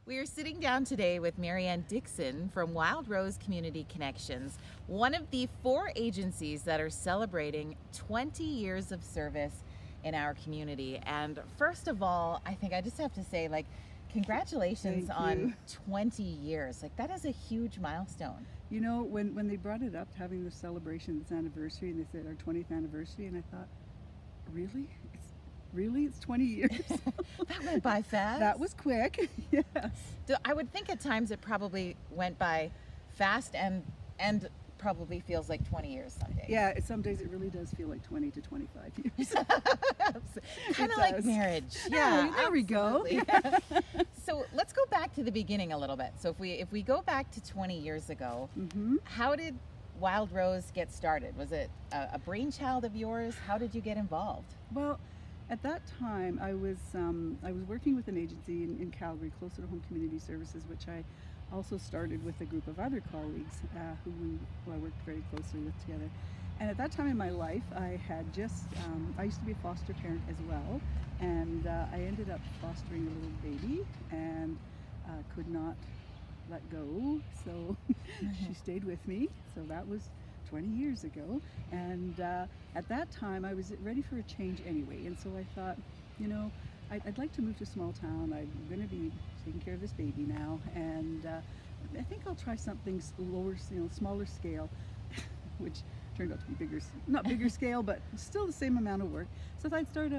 We are sitting down today with Marianne Dickson from Wildrose Community Connections, one of the 4 agencies that are celebrating 20 years of service in our community. And first of all, I think I just have to say, like, congratulations on 20 years. Like, that is a huge milestone. You know, when they brought it up, having the celebration, this anniversary, and they said our 20th anniversary, and I thought, really? It's 20 years? That went by fast. That was quick, yes. I would think at times it probably went by fast and probably feels like 20 years some days. Yeah, some days it really does feel like 20 to 25 years. Kind of like marriage. Yeah, there we go. Yeah. So let's go back to the beginning a little bit. So if we go back to 20 years ago, how did Wildrose get started? Was it a brainchild of yours? How did you get involved? Well, at that time, I was working with an agency in Calgary, Closer to Home Community Services, which I also started with a group of other colleagues who I worked very closely with together. And at that time in my life, I had just, I used to be a foster parent as well, and I ended up fostering a little baby and could not let go, so she stayed with me. So that was 20 years ago, and at that time I was ready for a change anyway, and so I thought, you know, I'd like to move to a small town. I'm going to be taking care of this baby now, and I think I'll try something lower, smaller scale, which turned out to be not bigger scale, but still the same amount of work. So I'd start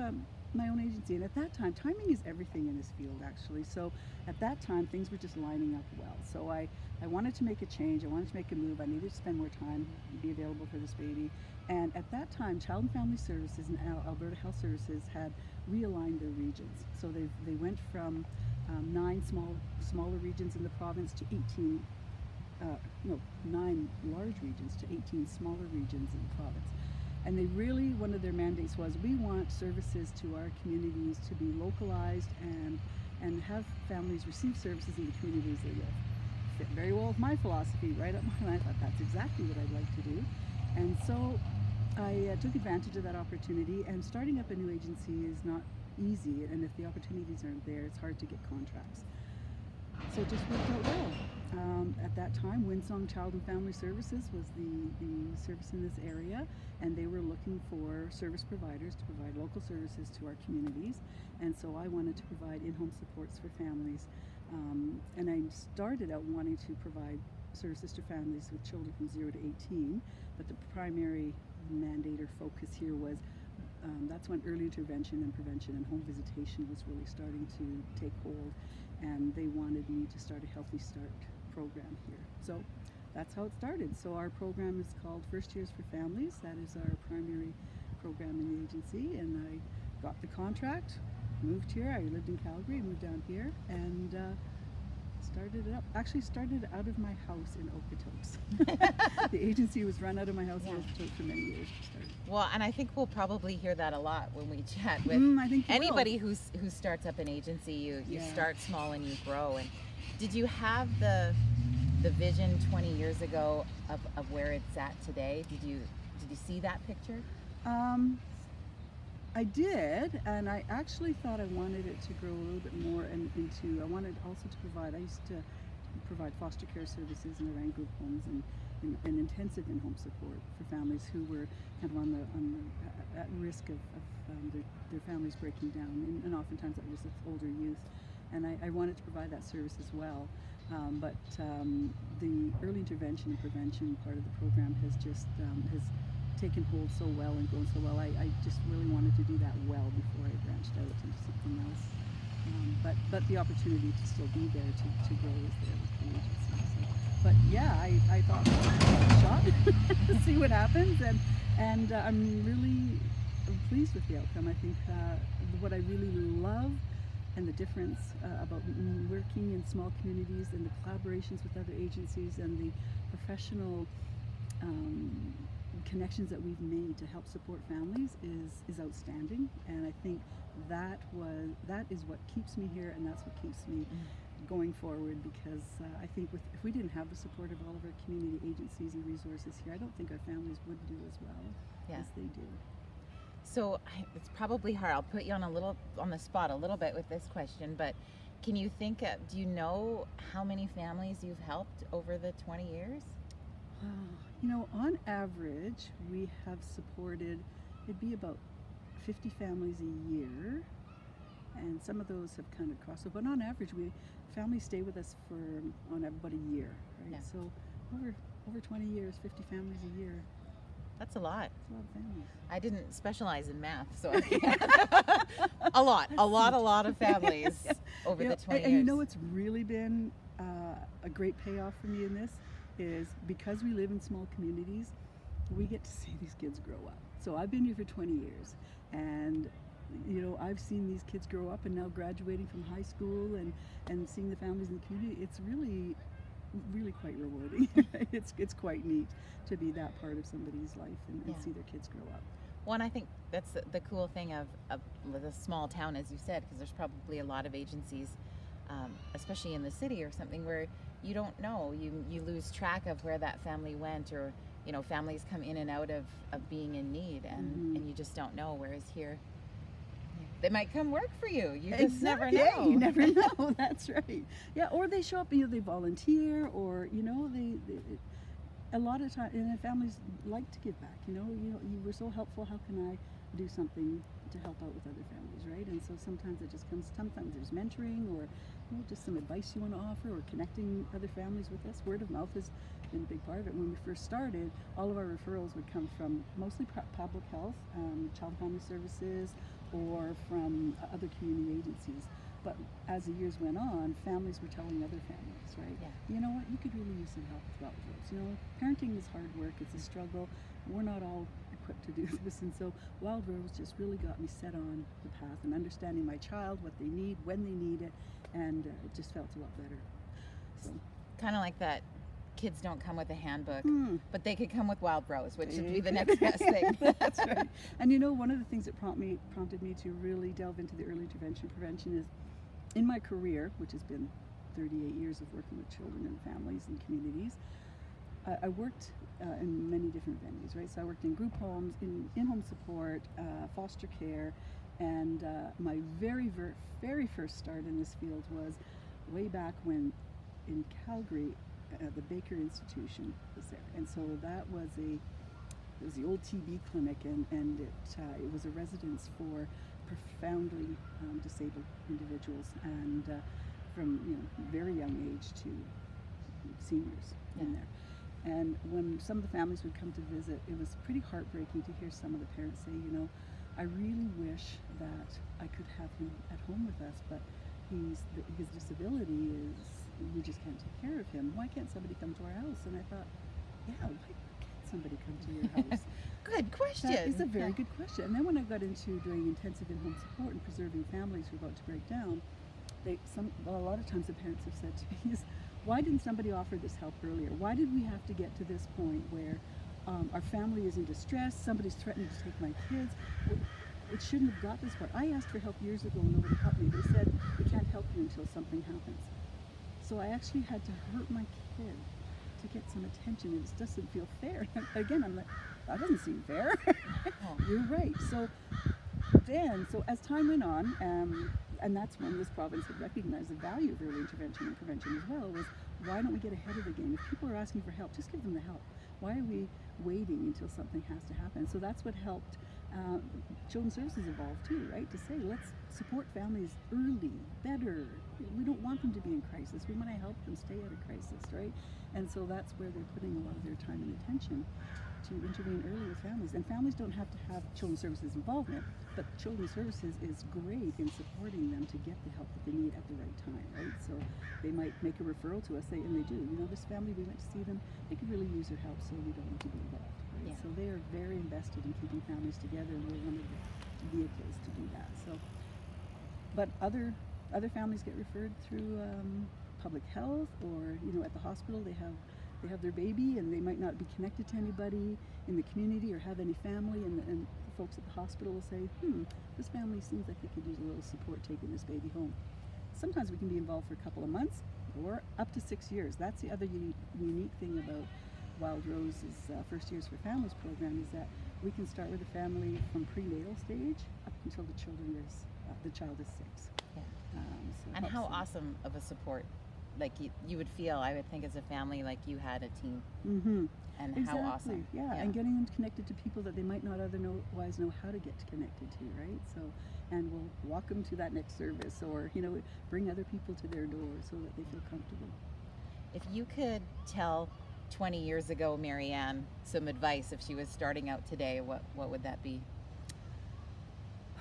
my own agency, and at that time, timing is everything in this field, actually. So at that time, things were just lining up well. So I wanted to make a change. I wanted to make a move. I needed to spend more time, be available for this baby. And at that time, Child and Family Services and Alberta Health Services had realigned their regions. So they went from 9 smaller regions in the province to 9 large regions to 18 smaller regions in the province. And they really, one of their mandates was, we want services to our communities to be localized and have families receive services in the communities they live. Fit very well with my philosophy, right up my line. I thought that's exactly what I'd like to do. And so I took advantage of that opportunity, and starting up a new agency is not easy, and if the opportunities aren't there, it's hard to get contracts. So it just worked out well. At that time, Winsong Child and Family Services was the service in this area, and they were looking for service providers to provide local services to our communities, and so I wanted to provide in-home supports for families. And I started out wanting to provide services to families with children from 0 to 18, but the primary mandate or focus here was that's when early intervention and prevention and home visitation was really starting to take hold, and they wanted me to start a Healthy Start program here. So that's how it started. So our program is called First Years for Families. That is our primary program in the agency, and I got the contract, moved here. I lived in Calgary, moved down here, and started it up. Actually started out of my house in Okotoks. The agency was run out of my house in Okotoks for many years. Well, and I think we'll probably hear that a lot when we chat with anybody who starts up an agency. You start small and you grow. And did you have the vision 20 years ago of where it's at today? Did you see that picture? I did, and I actually thought I wanted it to grow a little bit more I wanted also to provide, I used to provide foster care services and around group homes and intensive in-home support for families who were kind of at risk of their families breaking down, and oftentimes that was with older youth. And I wanted to provide that service as well. But the early intervention and prevention part of the program has just has taken hold so well and grown so well. I just really wanted to do that well before I branched out into something else. But the opportunity to still be there to grow is there with the agency. So, but yeah, I thought shot to see what happens, and I'm really pleased with the outcome. I think what I really love and the difference about working in small communities and the collaborations with other agencies and the professional connections that we've made to help support families is outstanding, and I think that is what keeps me here, and that's what keeps me going forward, because I think if we didn't have the support of all of our community agencies and resources here, I don't think our families would do as well as they do. So it's probably hard. I'll put you on the spot a little bit with this question, but Can you think of, do you know how many families you've helped over the 20 years? You know, on average, we have supported, it'd be about 50 families a year, and some of those have kind of crossed over. But on average, families stay with us for on about a year, right? Yeah. So over 20 years, 50 families a year. That's a lot. That's a lot of families. I didn't specialize in math, so a lot of families over the 20 years. And you know what's really been a great payoff for me in this is because we live in small communities, we get to see these kids grow up. So I've been here for 20 years, and you know, I've seen these kids grow up and now graduating from high school and seeing the families in the community. It's really quite rewarding. It's quite neat to be that part of somebody's life and see their kids grow up. Well, and I think that's the cool thing of the small town, as you said, because there's probably a lot of agencies, especially in the city or something, where you don't know, you lose track of where that family went, or you know, families come in and out of being in need, and you just don't know. Whereas here, they might come work for you. You just never know. Yeah, you never know. That's right. Yeah, or they show up, you know, they volunteer, or you know, they a lot of time, and families like to give back. You know, you were so helpful. How can I do something to help out with other families, right? And so sometimes it just comes. Sometimes there's mentoring, or you know, just some advice you want to offer, or connecting other families with us. Word of mouth has been a big part of it. When we first started, all of our referrals would come from mostly public health, child and family services, or from other community agencies. But as the years went on, families were telling other families, right? Yeah. You know what, you could really use some help with Wildrose. You know, parenting is hard work, it's a struggle. We're not all equipped to do this, and so Wildrose just really got me set on the path and understanding my child, what they need, when they need it, and it just felt a lot better. So, kind of like that. Kids don't come with a handbook, but they could come with Wildrose, which would be the next best thing. That's right. And you know, one of the things that prompted me to really delve into the early intervention prevention is, in my career, which has been 38 years of working with children and families and communities, I worked in many different venues, right? So I worked in group homes, in-home support, foster care, and my very first start in this field was way back when in Calgary. The Baker Institution was there, and so that was it was the old TB clinic, and it was a residence for profoundly disabled individuals, and from very young age to seniors in there. And when some of the families would come to visit, it was pretty heartbreaking to hear some of the parents say, you know, I really wish that I could have him at home with us, but his disability is, we just can't take care of him. Why can't somebody come to our house? And I thought, yeah, why can't somebody come to your house? Good question. That is a very good question. And then when I got into doing intensive in-home support and preserving families who were about to break down, a lot of times the parents have said to me is, why didn't somebody offer this help earlier? Why did we have to get to this point where our family is in distress, somebody's threatening to take my kids? It shouldn't have got this far. I asked for help years ago and nobody helped me. They said, we can't help you until something happens. So I actually had to hurt my kid to get some attention, and it doesn't feel fair. Again, I'm like, that doesn't seem fair. You're right. So as time went on, and that's when this province had recognized the value of early intervention and prevention as well, was why don't we get ahead of the game? If people are asking for help, just give them the help. Why are we waiting until something has to happen? So that's what helped Children's Services evolve too, right? To say, let's support families early, better. We don't want them to be in crisis. We want to help them stay out of crisis, right? And so that's where they're putting a lot of their time and attention to intervene early with families. And families don't have to have Children's Services involvement, but Children's Services is great in supporting them to get the help that they need at the right time, right? So they might make a referral to us, and they do. You know, this family, we went to see them, they could really use their help, so we don't need to be involved. Right? Yeah. So they are very invested in keeping families together, and we're one of the vehicles to do that. So, but other families get referred through public health, or at the hospital they have their baby, and they might not be connected to anybody in the community or have any family, and the folks at the hospital will say, this family seems like they could use a little support taking this baby home. Sometimes we can be involved for a couple of months or up to 6 years. That's the other unique thing about Wildrose's First Years for Families program, is that we can start with a family from prenatal stage up until the child is 6. Yeah. And how helps them. awesome of a support, like you would feel, I would think, as a family, like you had a team. Mm-hmm. And Exactly. how awesome. Yeah, and getting them connected to people that they might not otherwise know how to get connected to, right? So, and we'll walk them to that next service, or bring other people to their door so that they feel comfortable. If you could tell 20 years ago Marianne some advice if she was starting out today, what would that be?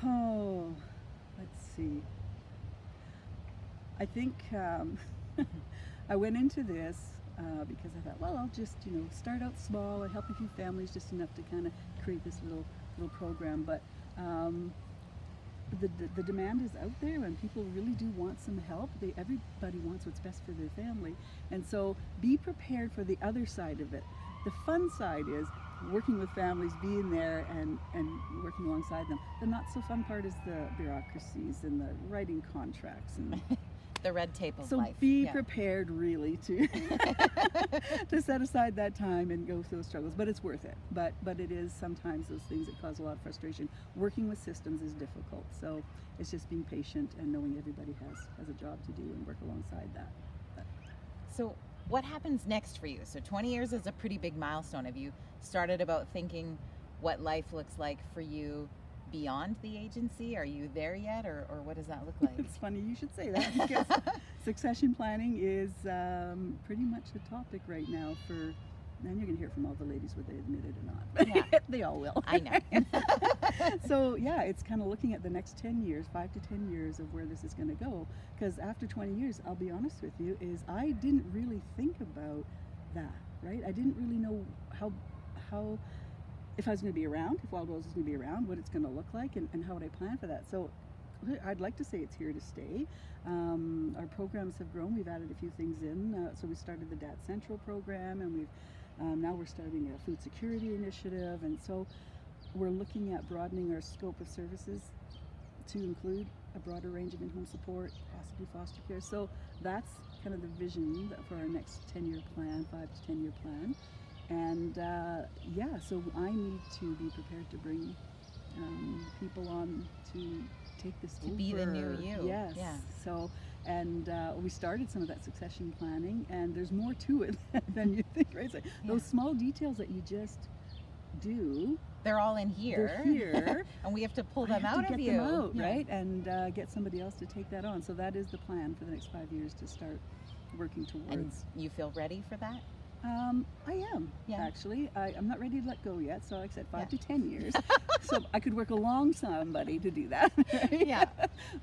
Oh, let's see. I think I went into this because I thought, well, I'll just start out small and help a few families, just enough to kind of create this little program. But the demand is out there, and people really do want some help. Everybody wants what's best for their family, and so be prepared for the other side of it. The fun side is working with families, being there and working alongside them. The not so fun part is the bureaucracies and the writing contracts and the red tape of so life. be prepared really to to set aside that time and go through those struggles. But it's worth it. But it is sometimes those things that cause a lot of frustration. Working with systems is difficult. So it's just being patient and knowing everybody has a job to do and work alongside that. So what happens next for you? So 20 years is a pretty big milestone. Have you started about thinking what life looks like for you beyond the agency? Are you there yet, or what does that look like? It's funny you should say that, because succession planning is pretty much a topic right now for, and you're going to hear from all the ladies whether they admit it or not. Yeah. They all will. I know. So yeah, it's kind of looking at the next 10 years, 5 to 10 years of where this is going to go. Because after 20 years, I'll be honest with you, is I didn't really think about that, right? I didn't really know how if I was going to be around, if Wildrose is going to be around, what it's going to look like, and how would I plan for that. So I'd like to say it's here to stay. Our programs have grown. We've added a few things in. So we started the Dad Central program, and now we're starting a food security initiative, and so we're looking at broadening our scope of services to include a broader range of in-home support, possibly foster care. So that's kind of the vision for our next 10-year plan, 5 to 10-year plan. And yeah, so I need to be prepared to bring people on to take this over. To be the new you. Yes. Yeah. So, and we started some of that succession planning, and there's more to it than you think, right? So those small details that you just do. They're all in here. They're here. And we have to pull them out of you. Get them out, right? And get somebody else to take that on. So that is the plan for the next 5 years, to start working towards. And you feel ready for that? I am, actually. I'm not ready to let go yet, so like I said, 5 to 10 years. So I could work along somebody to do that, right? Yeah.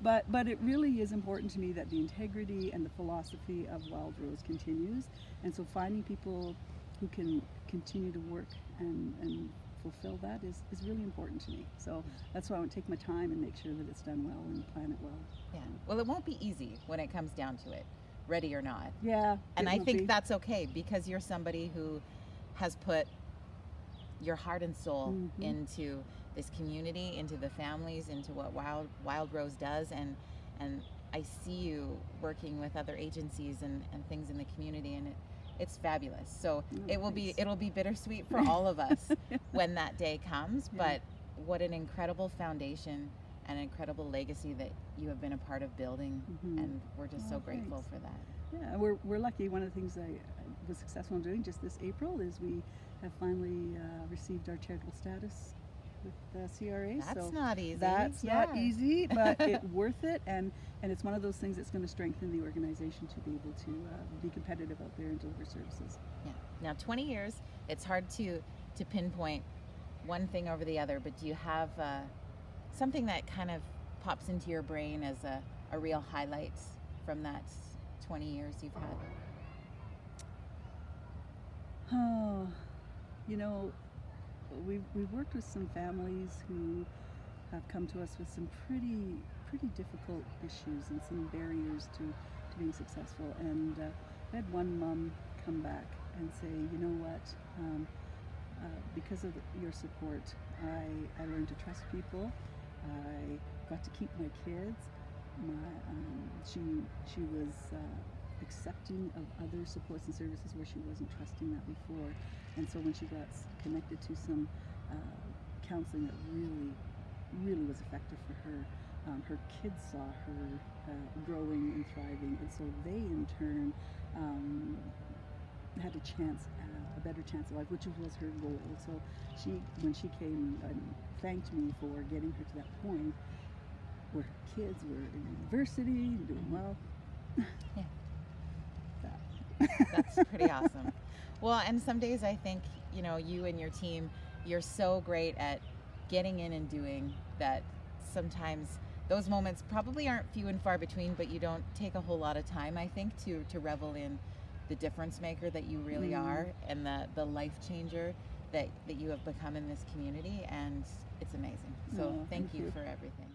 But it really is important to me that the integrity and the philosophy of Wildrose continues. And so finding people who can continue to work and fulfill that is really important to me. So that's why I want to take my time and make sure that it's done well and plan it well. Yeah. Well, it won't be easy when it comes down to it, ready or not. Yeah. And I think that's okay, because you're somebody who has put your heart and soul into this community, into the families, into what Wildrose does, and I see you working with other agencies and things in the community, and it's fabulous. So it'll be bittersweet for all of us when that day comes, but what an incredible foundation and an incredible legacy that you have been a part of building, and we're just so grateful for that. Yeah, we're lucky. One of the things I was successful in doing just this April is we have finally received our charitable status with CRA. That's not easy. That's not easy, but it's worth it, and it's one of those things that's going to strengthen the organization to be able to be competitive out there and deliver services. Yeah. Now, 20 years, it's hard to pinpoint one thing over the other, but do you have something that kind of pops into your brain as a real highlight from that 20 years you've had? Oh, we've worked with some families who have come to us with some pretty difficult issues and some barriers to being successful. And I had one mom come back and say, you know what, because of your support, I learned to trust people. I got to keep my kids. She was accepting of other supports and services where she wasn't trusting that before. And so when she got connected to some counseling that really was effective for her, her kids saw her growing and thriving, and so they in turn had a better chance of life, which was her goal. So when she came and thanked me for getting her to that point where her kids were in university, doing well. Yeah. That's pretty awesome. Well, and some days I think, you know, you and your team, you're so great at getting in and doing that. Sometimes those moments probably aren't few and far between, but you don't take a whole lot of time, I think, to revel in the difference maker that you really are, and the life changer that you have become in this community, and it's amazing. So thank you for everything.